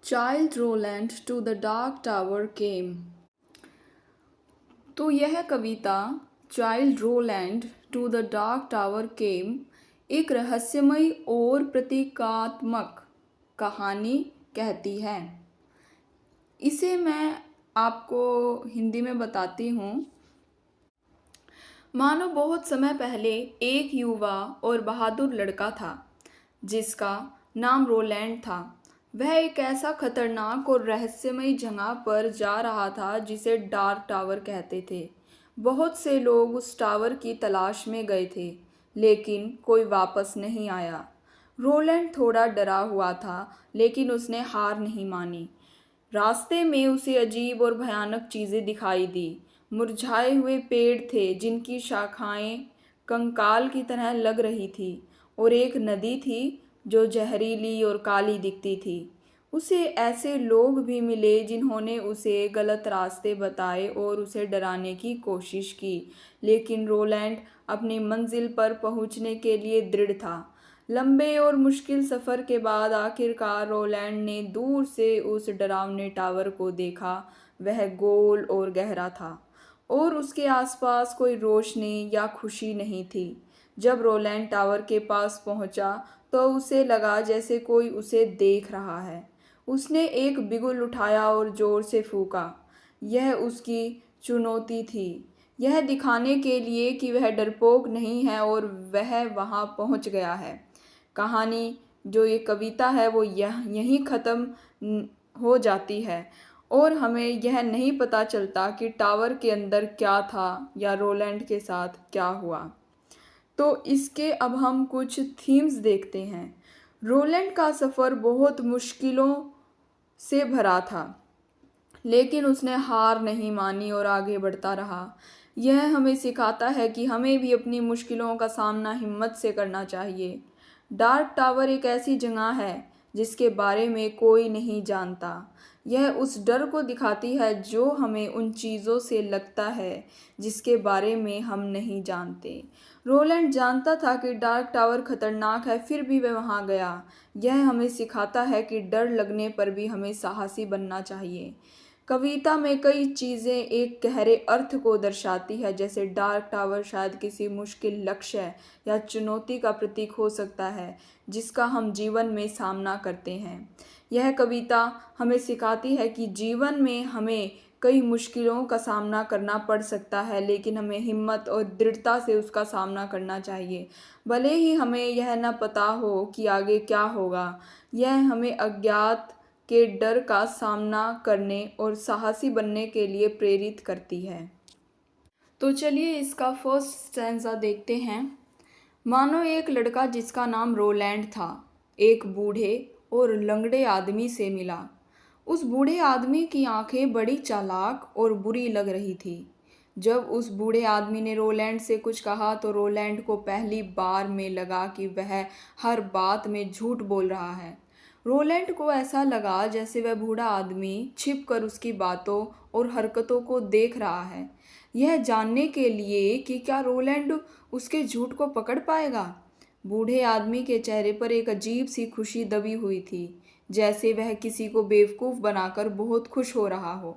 Child Roland to the Dark Tower came। तो यह कविता child Roland to the dark tower came एक रहस्यमयी और प्रतीकात्मक कहानी कहती है। इसे मैं आपको हिंदी में बताती हूँ। मानो बहुत समय पहले एक युवा और बहादुर लड़का था जिसका नाम रोलैंड था। वह एक ऐसा खतरनाक और रहस्यमयी जगह पर जा रहा था जिसे डार्क टावर कहते थे। बहुत से लोग उस टावर की तलाश में गए थे, लेकिन कोई वापस नहीं आया। रोलैंड थोड़ा डरा हुआ था, लेकिन उसने हार नहीं मानी। रास्ते में उसे अजीब और भयानक चीजें दिखाई दी। मुरझाए हुए पेड़ थे जिनकी शाखाएं कंकाल की तरह लग रही थी, और एक नदी थी जो जहरीली और काली दिखती थी। उसे ऐसे लोग भी मिले जिन्होंने उसे गलत रास्ते बताए और उसे डराने की कोशिश की, लेकिन रोलैंड अपनी मंजिल पर पहुंचने के लिए दृढ़ था। लंबे और मुश्किल सफ़र के बाद आखिरकार रोलैंड ने दूर से उस डरावने टावर को देखा। वह गोल और गहरा था, और उसके आसपास कोई रोशनी या खुशी नहीं थी। जब रोलैंड टावर के पास पहुंचा तो उसे लगा जैसे कोई उसे देख रहा है। उसने एक बिगुल उठाया और जोर से फूंका। यह उसकी चुनौती थी, यह दिखाने के लिए कि वह डरपोक नहीं है और वह वहां पहुंच गया है। कहानी जो ये कविता है वो यहीं ख़त्म हो जाती है, और हमें यह नहीं पता चलता कि टावर के अंदर क्या था या रोलैंड के साथ क्या हुआ। तो इसके अब हम कुछ थीम्स देखते हैं। रोलैंड का सफ़र बहुत मुश्किलों से भरा था, लेकिन उसने हार नहीं मानी और आगे बढ़ता रहा। यह हमें सिखाता है कि हमें भी अपनी मुश्किलों का सामना हिम्मत से करना चाहिए। डार्क टावर एक ऐसी जगह है जिसके बारे में कोई नहीं जानता। यह उस डर को दिखाती है जो हमें उन चीज़ों से लगता है जिसके बारे में हम नहीं जानते। रोलैंड जानता था कि डार्क टावर खतरनाक है, फिर भी वह वहां गया। यह हमें सिखाता है कि डर लगने पर भी हमें साहसी बनना चाहिए। कविता में कई चीज़ें एक गहरे अर्थ को दर्शाती है, जैसे डार्क टावर शायद किसी मुश्किल लक्ष्य या चुनौती का प्रतीक हो सकता है जिसका हम जीवन में सामना करते हैं। यह कविता हमें सिखाती है कि जीवन में हमें कई मुश्किलों का सामना करना पड़ सकता है, लेकिन हमें हिम्मत और दृढ़ता से उसका सामना करना चाहिए। भले ही हमें यह न पता हो कि आगे क्या होगा। यह हमें अज्ञात के डर का सामना करने और साहसी बनने के लिए प्रेरित करती है। तो चलिए इसका फर्स्ट स्टैंजा देखते हैं। मानो एक लड़का जिसका नाम रोलैंड था एक बूढ़े और लंगड़े आदमी से मिला। उस बूढ़े आदमी की आंखें बड़ी चालाक और बुरी लग रही थी। जब उस बूढ़े आदमी ने रोलैंड से कुछ कहा तो रोलैंड को पहली बार में लगा कि वह हर बात में झूठ बोल रहा है। रोलैंड को ऐसा लगा जैसे वह बूढ़ा आदमी छिपकर उसकी बातों और हरकतों को देख रहा है, यह जानने के लिए कि क्या रोलैंड उसके झूठ को पकड़ पाएगा। बूढ़े आदमी के चेहरे पर एक अजीब सी खुशी दबी हुई थी, जैसे वह किसी को बेवकूफ़ बनाकर बहुत खुश हो रहा हो।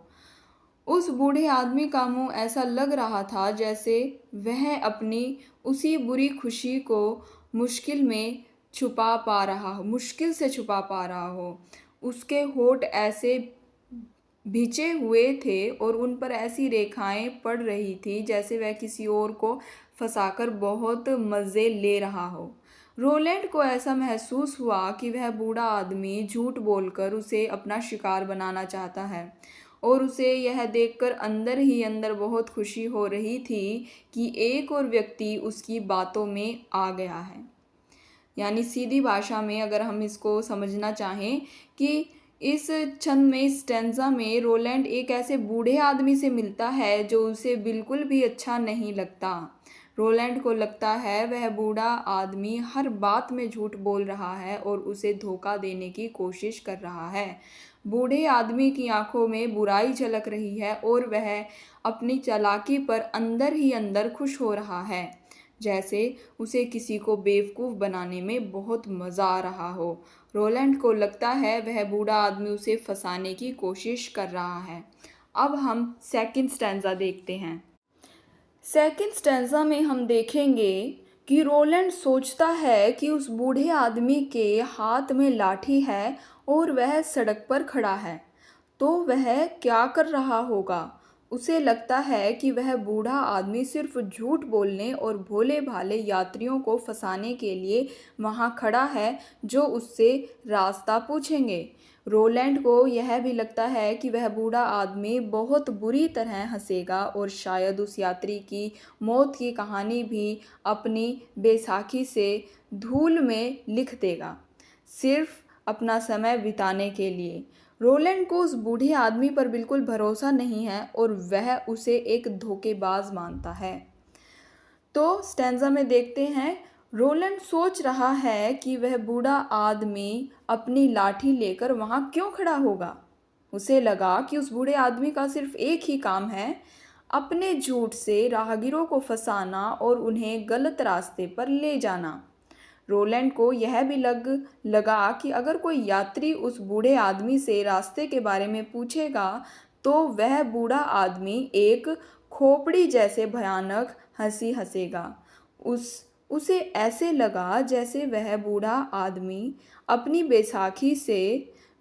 उस बूढ़े आदमी का मुंह ऐसा लग रहा था जैसे वह अपनी उसी बुरी खुशी को मुश्किल से छुपा पा रहा हो। उसके होठ ऐसे भिंचे हुए थे और उन पर ऐसी रेखाएं पड़ रही थी जैसे वह किसी और को फंसाकर बहुत मज़े ले रहा हो। रोलैंड को ऐसा महसूस हुआ कि वह बूढ़ा आदमी झूठ बोलकर उसे अपना शिकार बनाना चाहता है, और उसे यह देखकर अंदर ही अंदर बहुत खुशी हो रही थी कि एक और व्यक्ति उसकी बातों में आ गया है। यानी सीधी भाषा में अगर हम इसको समझना चाहें कि इस छंद में, इस स्टैंजा में रोलैंड एक ऐसे बूढ़े आदमी से मिलता है जो उसे बिल्कुल भी अच्छा नहीं लगता। रोलैंड को लगता है वह बूढ़ा आदमी हर बात में झूठ बोल रहा है और उसे धोखा देने की कोशिश कर रहा है। बूढ़े आदमी की आंखों में बुराई झलक रही है और वह अपनी चालाकी पर अंदर ही अंदर खुश हो रहा है। जैसे उसे किसी को बेवकूफ़ बनाने में बहुत मज़ा आ रहा हो। रोलैंड को लगता है वह बूढ़ा आदमी उसे फंसाने की कोशिश कर रहा है। अब हम सेकंड स्टैंज़ा देखते हैं। सेकंड स्टैंज़ा में हम देखेंगे कि रोलैंड सोचता है कि उस बूढ़े आदमी के हाथ में लाठी है और वह सड़क पर खड़ा है, तो वह क्या कर रहा होगा। उसे लगता है कि वह बूढ़ा आदमी सिर्फ झूठ बोलने और भोले भाले यात्रियों को फंसाने के लिए वहाँ खड़ा है जो उससे रास्ता पूछेंगे। रोलैंड को यह भी लगता है कि वह बूढ़ा आदमी बहुत बुरी तरह हंसेगा और शायद उस यात्री की मौत की कहानी भी अपनी बैसाखी से धूल में लिख देगा, सिर्फ अपना समय बिताने के लिए। रोलैंड को उस बूढ़े आदमी पर बिल्कुल भरोसा नहीं है और वह उसे एक धोखेबाज मानता है। तो स्टैंज़ा में देखते हैं, रोलैंड सोच रहा है कि वह बूढ़ा आदमी अपनी लाठी लेकर वहाँ क्यों खड़ा होगा। उसे लगा कि उस बूढ़े आदमी का सिर्फ एक ही काम है, अपने झूठ से राहगीरों को फंसाना और उन्हें गलत रास्ते पर ले जाना। रोलैंड को यह भी लगा कि अगर कोई यात्री उस बूढ़े आदमी से रास्ते के बारे में पूछेगा तो वह बूढ़ा आदमी एक खोपड़ी जैसे भयानक हंसी हंसेगा। उसे ऐसे लगा जैसे वह बूढ़ा आदमी अपनी बैसाखी से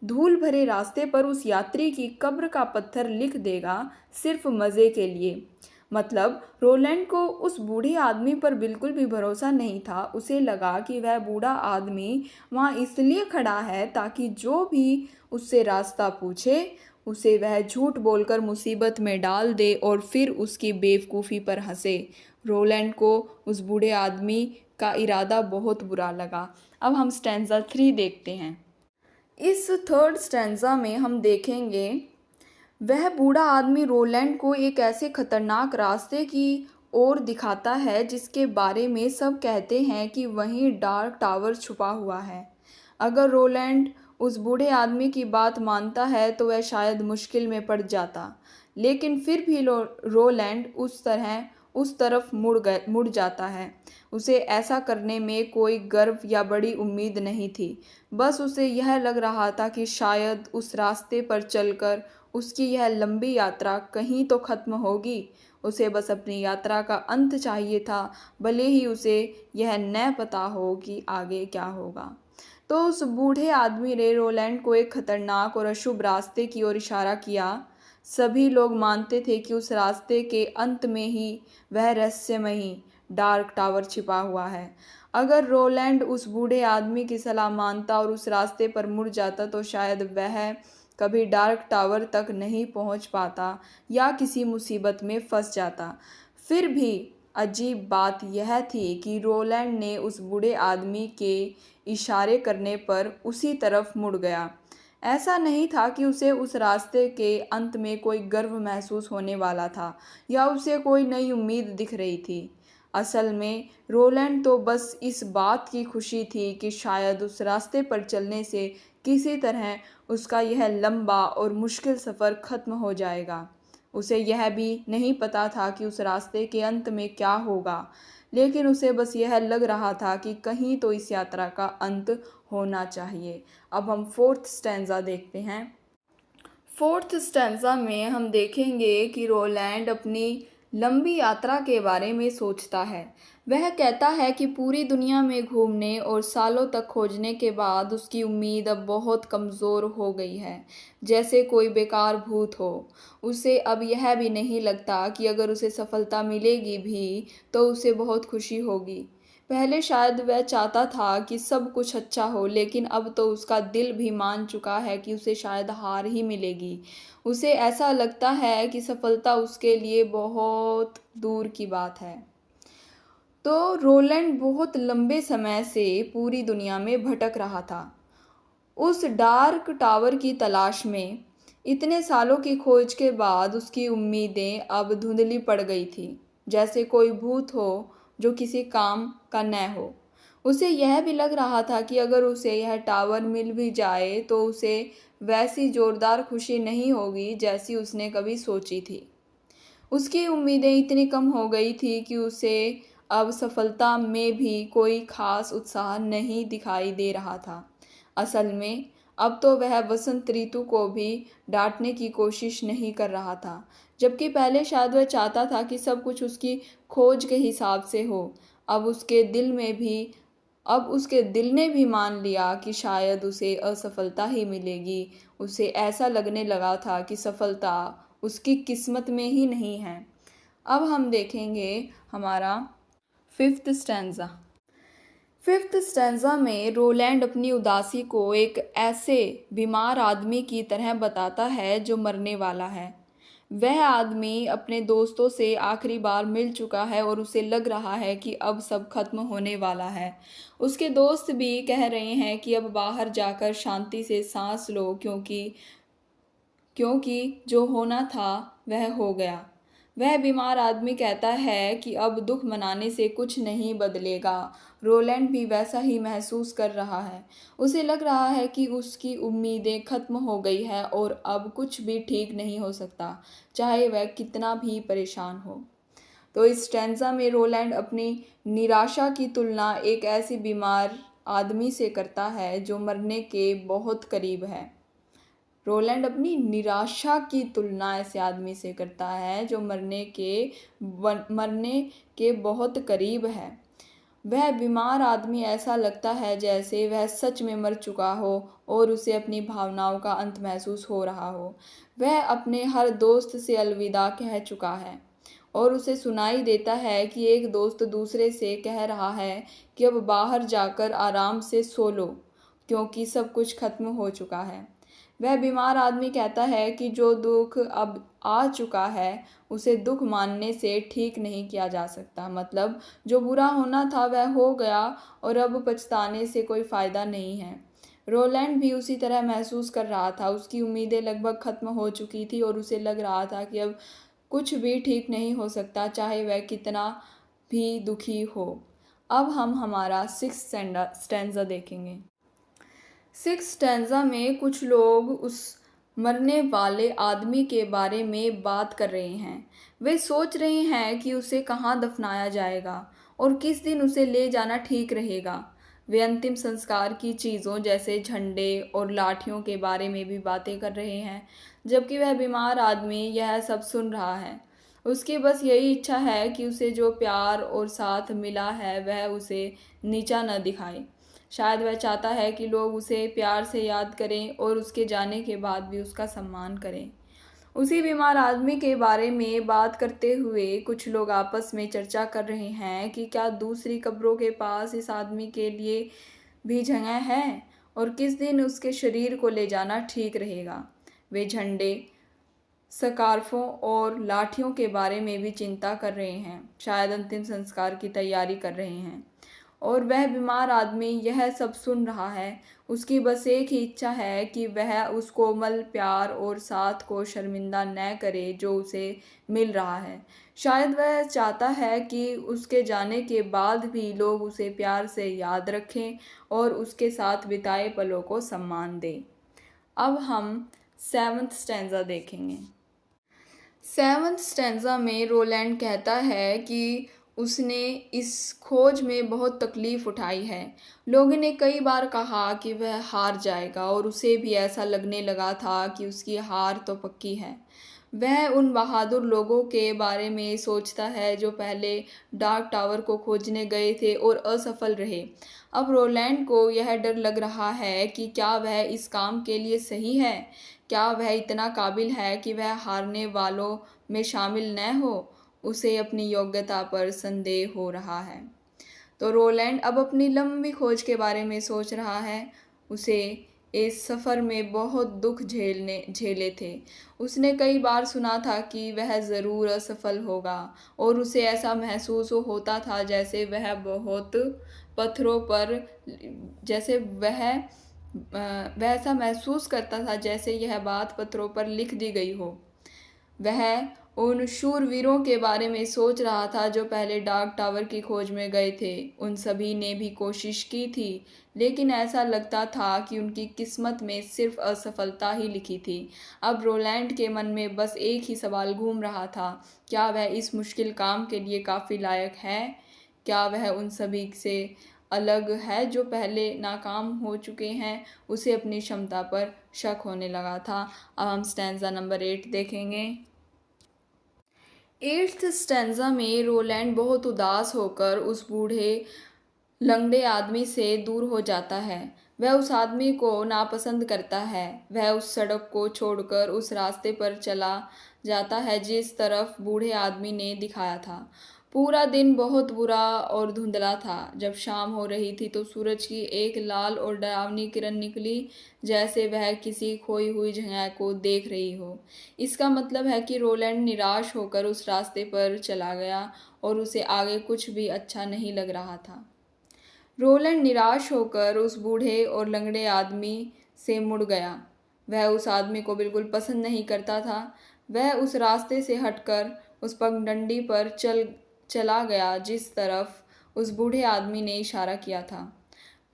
धूल भरे रास्ते पर उस यात्री की कब्र का पत्थर लिख देगा, सिर्फ मज़े के लिए। मतलब रोलैंड को उस बूढ़े आदमी पर बिल्कुल भी भरोसा नहीं था। उसे लगा कि वह बूढ़ा आदमी वहाँ इसलिए खड़ा है ताकि जो भी उससे रास्ता पूछे उसे वह झूठ बोलकर मुसीबत में डाल दे और फिर उसकी बेवकूफ़ी पर हंसे। रोलैंड को उस बूढ़े आदमी का इरादा बहुत बुरा लगा। अब हम स्टैंज़ा 3 देखते हैं। इस थर्ड स्टैंज़ा में हम देखेंगे वह बूढ़ा आदमी रोलैंड को एक ऐसे खतरनाक रास्ते की ओर दिखाता है जिसके बारे में सब कहते हैं कि वहीं डार्क टावर छुपा हुआ है। अगर रोलैंड उस बूढ़े आदमी की बात मानता है तो वह शायद मुश्किल में पड़ जाता, लेकिन फिर भी रोलैंड उस तरफ मुड़ जाता है। उसे ऐसा करने में कोई गर्व या बड़ी उम्मीद नहीं थी, बस उसे यह लग रहा था कि शायद उस रास्ते पर चलकर उसकी यह लंबी यात्रा कहीं तो ख़त्म होगी। उसे बस अपनी यात्रा का अंत चाहिए था, भले ही उसे यह न पता हो कि आगे क्या होगा। तो उस बूढ़े आदमी ने रोलैंड को एक खतरनाक और अशुभ रास्ते की ओर इशारा किया। सभी लोग मानते थे कि उस रास्ते के अंत में ही वह रहस्यमयी डार्क टावर छिपा हुआ है। अगर रोलैंड उस बूढ़े आदमी की सलाह मानता और उस रास्ते पर मुड़ जाता तो शायद वह कभी डार्क टावर तक नहीं पहुंच पाता या किसी मुसीबत में फंस जाता। फिर भी अजीब बात यह थी कि रोलैंड ने उस बूढ़े आदमी के इशारे करने पर उसी तरफ मुड़ गया। ऐसा नहीं था कि उसे उस रास्ते के अंत में कोई गर्व महसूस होने वाला था या उसे कोई नई उम्मीद दिख रही थी। असल में रोलैंड तो बस इस बात की खुशी थी कि शायद उस रास्ते पर चलने से किसी तरह उसका यह लंबा और मुश्किल सफ़र ख़त्म हो जाएगा। उसे यह भी नहीं पता था कि उस रास्ते के अंत में क्या होगा, लेकिन उसे बस यह लग रहा था कि कहीं तो इस यात्रा का अंत होना चाहिए। अब हम फोर्थ स्टैंज़ा देखते हैं। फोर्थ स्टैंज़ा में हम देखेंगे कि रोलैंड अपनी लंबी यात्रा के बारे में सोचता है। वह कहता है कि पूरी दुनिया में घूमने और सालों तक खोजने के बाद उसकी उम्मीद अब बहुत कमज़ोर हो गई है, जैसे कोई बेकार भूत हो। उसे अब यह भी नहीं लगता कि अगर उसे सफलता मिलेगी भी तो उसे बहुत खुशी होगी। पहले शायद वह चाहता था कि सब कुछ अच्छा हो, लेकिन अब तो उसका दिल भी मान चुका है कि उसे शायद हार ही मिलेगी। उसे ऐसा लगता है कि सफलता उसके लिए बहुत दूर की बात है। तो रोलैंड बहुत लंबे समय से पूरी दुनिया में भटक रहा था, उस डार्क टावर की तलाश में। इतने सालों की खोज के बाद उसकी उम्मीदें अब धुंधली पड़ गई थी, जैसे कोई भूत हो जो किसी काम का न हो। उसे यह भी लग रहा था कि अगर उसे यह टावर मिल भी जाए तो उसे वैसी जोरदार खुशी नहीं होगी जैसी उसने कभी सोची थी। उसकी उम्मीदें इतनी कम हो गई थी कि उसे अब सफलता में भी कोई खास उत्साह नहीं दिखाई दे रहा था। असल में अब तो वह वसंत ऋतु को भी डांटने की कोशिश नहीं कर रहा था, जबकि पहले शायद वह चाहता था कि सब कुछ उसकी खोज के हिसाब से हो। अब उसके दिल में भी अब उसके दिल ने भी मान लिया कि शायद उसे असफलता ही मिलेगी। उसे ऐसा लगने लगा था कि सफलता उसकी किस्मत में ही नहीं है। अब हम देखेंगे हमारा फिफ्थ स्टैंजा। फिफ्थ स्टैंजा में रोलैंड अपनी उदासी को एक ऐसे बीमार आदमी की तरह बताता है जो मरने वाला है। वह आदमी अपने दोस्तों से आखिरी बार मिल चुका है और उसे लग रहा है कि अब सब खत्म होने वाला है। उसके दोस्त भी कह रहे हैं कि अब बाहर जाकर शांति से सांस लो, क्योंकि जो होना था वह हो गया। वह बीमार आदमी कहता है कि अब दुख मनाने से कुछ नहीं बदलेगा। रोलैंड भी वैसा ही महसूस कर रहा है। उसे लग रहा है कि उसकी उम्मीदें खत्म हो गई है और अब कुछ भी ठीक नहीं हो सकता, चाहे वह कितना भी परेशान हो। तो इस स्टैंजा में रोलैंड अपनी निराशा की तुलना एक ऐसी बीमार आदमी से करता है जो मरने के बहुत करीब है। रोलैंड अपनी निराशा की तुलना ऐसे आदमी से करता है जो मरने के बहुत करीब है। वह बीमार आदमी ऐसा लगता है जैसे वह सच में मर चुका हो और उसे अपनी भावनाओं का अंत महसूस हो रहा हो। वह अपने हर दोस्त से अलविदा कह चुका है और उसे सुनाई देता है कि एक दोस्त दूसरे से कह रहा है कि अब बाहर जाकर आराम से सो लो, क्योंकि सब कुछ खत्म हो चुका है। वह बीमार आदमी कहता है कि जो दुख अब आ चुका है उसे दुख मानने से ठीक नहीं किया जा सकता। मतलब जो बुरा होना था वह हो गया और अब पछताने से कोई फ़ायदा नहीं है। रोलैंड भी उसी तरह महसूस कर रहा था। उसकी उम्मीदें लगभग खत्म हो चुकी थी और उसे लग रहा था कि अब कुछ भी ठीक नहीं हो सकता, चाहे वह कितना भी दुखी हो। अब हम हमारा सिक्स्थ स्टैंजा देखेंगे। सिक्स स्टैंजा में कुछ लोग उस मरने वाले आदमी के बारे में बात कर रहे हैं। वे सोच रहे हैं कि उसे कहाँ दफनाया जाएगा और किस दिन उसे ले जाना ठीक रहेगा। वे अंतिम संस्कार की चीज़ों जैसे झंडे और लाठियों के बारे में भी बातें कर रहे हैं, जबकि वह बीमार आदमी यह सब सुन रहा है। उसकी बस यही इच्छा है कि उसे जो प्यार और साथ मिला है वह उसे नीचा न दिखाए। शायद वह चाहता है कि लोग उसे प्यार से याद करें और उसके जाने के बाद भी उसका सम्मान करें। उसी बीमार आदमी के बारे में बात करते हुए कुछ लोग आपस में चर्चा कर रहे हैं कि क्या दूसरी कब्रों के पास इस आदमी के लिए भी जगह है और किस दिन उसके शरीर को ले जाना ठीक रहेगा। वे झंडे, स्कार्फों और लाठियों के बारे में भी चिंता कर रहे हैं, शायद अंतिम संस्कार की तैयारी कर रहे हैं। और वह बीमार आदमी यह सब सुन रहा है। उसकी बस एक ही इच्छा है कि वह उस कोमल प्यार और साथ को शर्मिंदा न करे जो उसे मिल रहा है। शायद वह चाहता है कि उसके जाने के बाद भी लोग उसे प्यार से याद रखें और उसके साथ बिताए पलों को सम्मान दें। अब हम सेवंथ स्टैंजा देखेंगे। सेवंथ स्टैंजा में रोलैंड कहता है कि उसने इस खोज में बहुत तकलीफ उठाई है। लोगों ने कई बार कहा कि वह हार जाएगा और उसे भी ऐसा लगने लगा था कि उसकी हार तो पक्की है। वह उन बहादुर लोगों के बारे में सोचता है जो पहले डार्क टावर को खोजने गए थे और असफल रहे। अब रोलैंड को यह डर लग रहा है कि क्या वह इस काम के लिए सही है, क्या वह इतना काबिल है कि वह हारने वालों में शामिल न हो। उसे अपनी योग्यता पर संदेह हो रहा है। तो रोलैंड अब अपनी लंबी खोज के बारे में सोच रहा है। उसे इस सफ़र में बहुत दुख झेले थे। उसने कई बार सुना था कि वह ज़रूर असफल होगा और उसे ऐसा महसूस होता था जैसे वह बहुत पत्थरों पर जैसे वह ऐसा महसूस करता था जैसे यह बात पत्थरों पर लिख दी गई हो। वह उन शूरवीरों के बारे में सोच रहा था जो पहले डार्क टावर की खोज में गए थे। उन सभी ने भी कोशिश की थी, लेकिन ऐसा लगता था कि उनकी किस्मत में सिर्फ असफलता ही लिखी थी। अब रोलैंड के मन में बस एक ही सवाल घूम रहा था, क्या वह इस मुश्किल काम के लिए काफ़ी लायक है? क्या वह उन सभी से अलग है जो पहले नाकाम हो चुके हैं? उसे अपनी क्षमता पर शक होने लगा था। अब हम स्टैंजा नंबर 8 देखेंगे। 8th स्टैंजा में रोलैंड बहुत उदास होकर उस बूढ़े लंगड़े आदमी से दूर हो जाता है। वह उस आदमी को नापसंद करता है। वह उस सड़क को छोड़कर उस रास्ते पर चला जाता है जिस तरफ बूढ़े आदमी ने दिखाया था। पूरा दिन बहुत बुरा और धुंधला था। जब शाम हो रही थी तो सूरज की एक लाल और डरावनी किरण निकली, जैसे वह किसी खोई हुई जगह को देख रही हो। इसका मतलब है कि रोलैंड निराश होकर उस रास्ते पर चला गया और उसे आगे कुछ भी अच्छा नहीं लग रहा था। रोलैंड निराश होकर उस बूढ़े और लंगड़े आदमी से मुड़ गया। वह उस आदमी को बिल्कुल पसंद नहीं करता था। वह उस रास्ते से हटकर उस पगडंडी पर चला गया जिस तरफ उस बूढ़े आदमी ने इशारा किया था।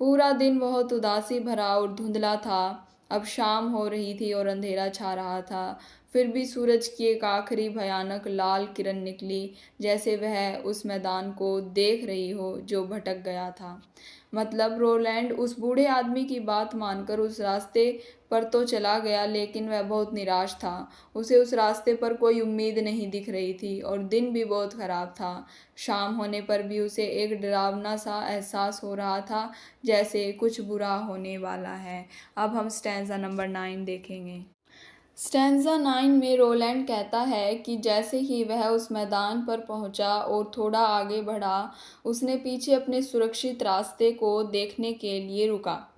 पूरा दिन बहुत उदासी भरा और धुंधला था। अब शाम हो रही थी और अंधेरा छा रहा था। फिर भी सूरज की एक आखिरी भयानक लाल किरण निकली, जैसे वह उस मैदान को देख रही हो जो भटक गया था। मतलब रोलैंड उस बूढ़े आदमी की बात मानकर उस रास्ते पर तो चला गया, लेकिन वह बहुत निराश था। उसे उस रास्ते पर कोई उम्मीद नहीं दिख रही थी और दिन भी बहुत खराब था। शाम होने पर भी उसे एक डरावना सा एहसास हो रहा था, जैसे कुछ बुरा होने वाला है। अब हम स्टैंजा नंबर 9 देखेंगे। स्टैंजा 9 में रोलैंड कहता है कि जैसे ही वह उस मैदान पर पहुंचा और थोड़ा आगे बढ़ा, उसने पीछे अपने सुरक्षित रास्ते को देखने के लिए रुका।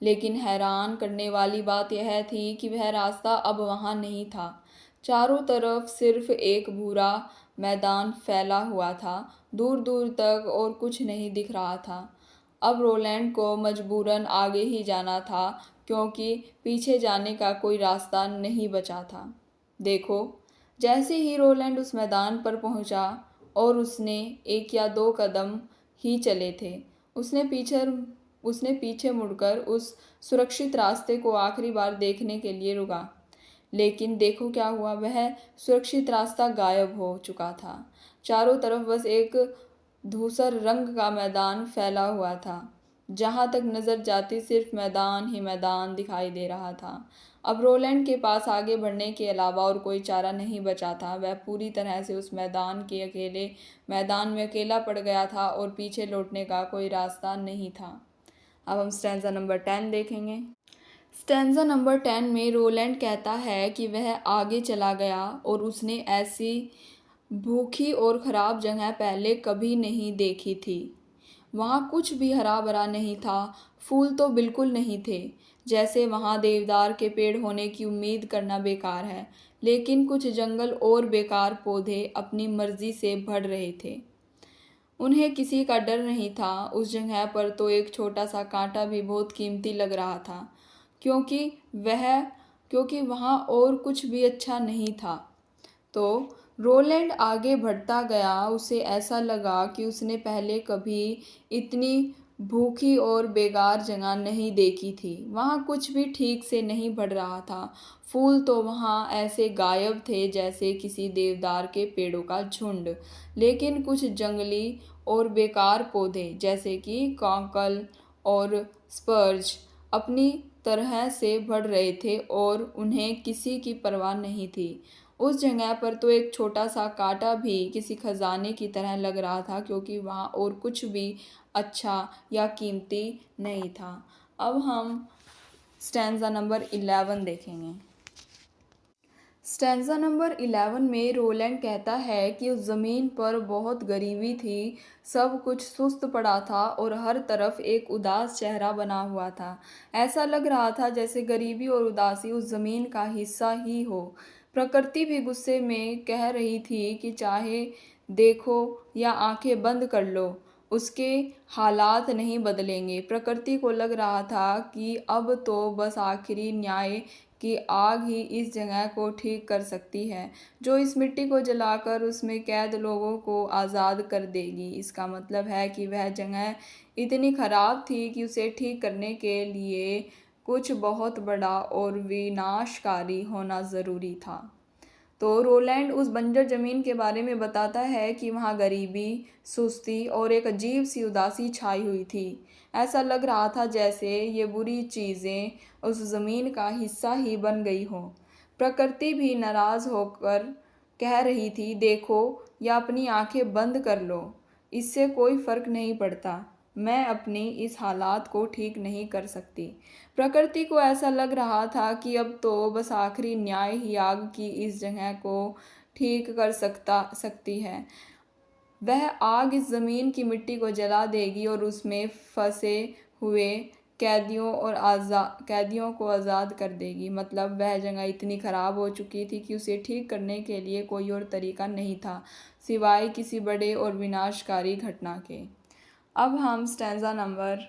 लेकिन हैरान करने वाली बात यह थी कि वह रास्ता अब वहाँ नहीं था। चारों तरफ सिर्फ एक भूरा मैदान फैला हुआ था, दूर दूर तक और कुछ नहीं दिख रहा था। अब रोलैंड को मजबूरन आगे ही जाना था, क्योंकि पीछे जाने का कोई रास्ता नहीं बचा था। देखो, जैसे ही रोलैंड उस मैदान पर पहुंचा और उसने 1 या 2 कदम ही चले थे, उसने पीछे मुड़कर उस सुरक्षित रास्ते को आखिरी बार देखने के लिए रुका। लेकिन देखो क्या हुआ, वह सुरक्षित रास्ता गायब हो चुका था। चारों तरफ बस एक धूसर रंग का मैदान फैला हुआ था। जहाँ तक नज़र जाती सिर्फ मैदान ही मैदान दिखाई दे रहा था। अब रोलैंड के पास आगे बढ़ने के अलावा और कोई चारा नहीं बचा था। वह पूरी तरह से उस मैदान में अकेला पड़ गया था और पीछे लौटने का कोई रास्ता नहीं था। अब हम स्टैंजा नंबर 10 देखेंगे। स्टैंजा नंबर 10 में रोलैंड कहता है कि वह आगे चला गया और उसने ऐसी भूखी और ख़राब जगह पहले कभी नहीं देखी थी। वहाँ कुछ भी हरा भरा नहीं था, फूल तो बिल्कुल नहीं थे, जैसे वहाँ देवदार के पेड़ होने की उम्मीद करना बेकार है। लेकिन कुछ जंगल और बेकार पौधे अपनी मर्जी से बढ़ रहे थे। उन्हें किसी का डर नहीं था। उस जगह पर तो एक छोटा सा कांटा भी बहुत कीमती लग रहा था, क्योंकि वहाँ और कुछ भी अच्छा नहीं था। तो रोलैंड आगे बढ़ता गया। उसे ऐसा लगा कि उसने पहले कभी इतनी भूखी और बेकार जगह नहीं देखी थी। वहाँ कुछ भी ठीक से नहीं बढ़ रहा था। फूल तो वहाँ ऐसे गायब थे जैसे किसी देवदार के पेड़ों का झुंड। लेकिन कुछ जंगली और बेकार पौधे जैसे कि कॉकल और स्पर्ज अपनी तरह से बढ़ रहे थे और उन्हें किसी की परवाह नहीं थी। उस जगह पर तो एक छोटा सा कांटा भी किसी खजाने की तरह लग रहा था, क्योंकि वहाँ और कुछ भी अच्छा या कीमती नहीं था। अब हम स्टैंजा नंबर 11 देखेंगे। स्टैंजा नंबर 11 में रोलैंड कहता है कि उस ज़मीन पर बहुत गरीबी थी, सब कुछ सुस्त पड़ा था और हर तरफ एक उदास चेहरा बना हुआ था। ऐसा लग रहा था जैसे गरीबी और उदासी उस ज़मीन का हिस्सा ही हो। प्रकृति भी गुस्से में कह रही थी कि चाहे देखो या आंखें बंद कर लो, उसके हालात नहीं बदलेंगे। प्रकृति को लग रहा था कि अब तो बस आखिरी न्याय की आग ही इस जगह को ठीक कर सकती है, जो इस मिट्टी को जलाकर उसमें कैद लोगों को आज़ाद कर देगी। इसका मतलब है कि वह जगह इतनी खराब थी कि उसे ठीक करने के लिए कुछ बहुत बड़ा और विनाशकारी होना ज़रूरी था। तो रोलैंड उस बंजर ज़मीन के बारे में बताता है कि वहाँ गरीबी, सुस्ती और एक अजीब सी उदासी छाई हुई थी। ऐसा लग रहा था जैसे ये बुरी चीज़ें उस ज़मीन का हिस्सा ही बन गई हों। प्रकृति भी नाराज़ होकर कह रही थी, देखो या अपनी आंखें बंद कर लो, इससे कोई फ़र्क नहीं पड़ता। मैं अपनी इस हालात को ठीक नहीं कर सकती। प्रकृति को ऐसा लग रहा था कि अब तो बस आखिरी न्याय ही आग की इस जगह को ठीक कर सकती है। वह आग इस ज़मीन की मिट्टी को जला देगी और उसमें फंसे हुए कैदियों को आज़ाद कर देगी। मतलब वह जगह इतनी ख़राब हो चुकी थी कि उसे ठीक करने के लिए कोई और तरीका नहीं था सिवाय किसी बड़े और विनाशकारी घटना के। अब हम स्टैंज़ा नंबर